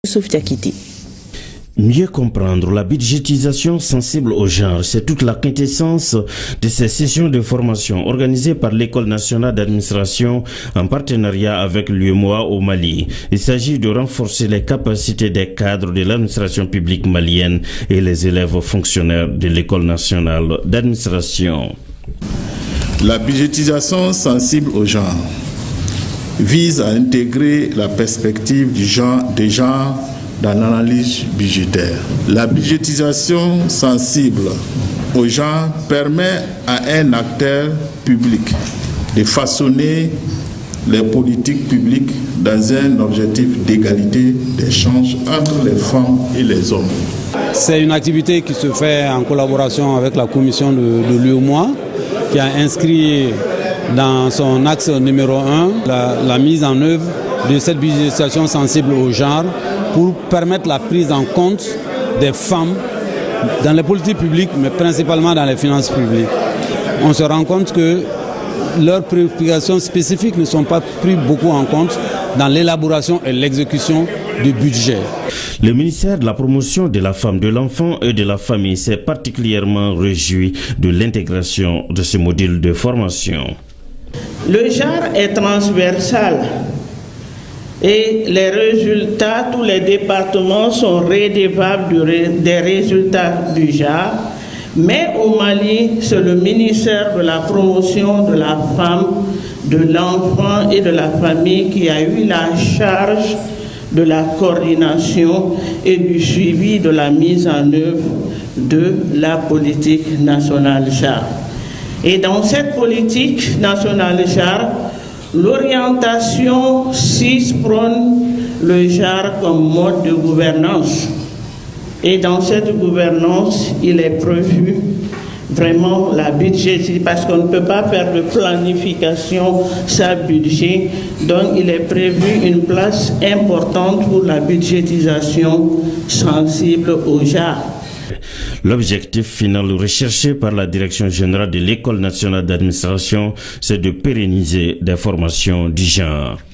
Sophia Kiti. Mieux comprendre la budgétisation sensible au genre, c'est toute la quintessence de ces sessions de formation organisées par l'École nationale d'administration en partenariat avec l'UEMOA au Mali. Il s'agit de renforcer les capacités des cadres de l'administration publique malienne et les élèves fonctionnaires de l'École nationale d'administration. La budgétisation sensible au genre vise à intégrer la perspective du genre dans l'analyse budgétaire. La budgétisation sensible au genre permet à un acteur public de façonner les politiques publiques dans un objectif d'égalité des chances entre les femmes et les hommes. C'est une activité qui se fait en collaboration avec la commission de l'UEMOA qui a inscrit dans son axe numéro 1 la mise en œuvre de cette budgétisation sensible au genre pour permettre la prise en compte des femmes dans les politiques publiques, mais principalement dans les finances publiques. On se rend compte que leurs préoccupations spécifiques ne sont pas prises beaucoup en compte dans l'élaboration et l'exécution du budget. Le ministère de la Promotion de la Femme, de l'Enfant et de la Famille s'est particulièrement réjoui de l'intégration de ce module de formation. Le genre est transversal. Et les résultats, tous les départements sont redevables des résultats du genre. Mais au Mali, c'est le ministère de la Promotion de la Femme, de l'Enfant et de la Famille qui a eu la charge de la coordination et du suivi de la mise en œuvre de la politique nationale genre. Et dans cette politique nationale genre, l'orientation 6 prône le genre comme mode de gouvernance. Et dans cette gouvernance, il est prévu vraiment la budgétisation, parce qu'on ne peut pas faire de planification sans budget. Donc, il est prévu une place importante pour la budgétisation sensible au genre. L'objectif final recherché par la Direction générale de l'École nationale d'administration, c'est de pérenniser des formations du genre.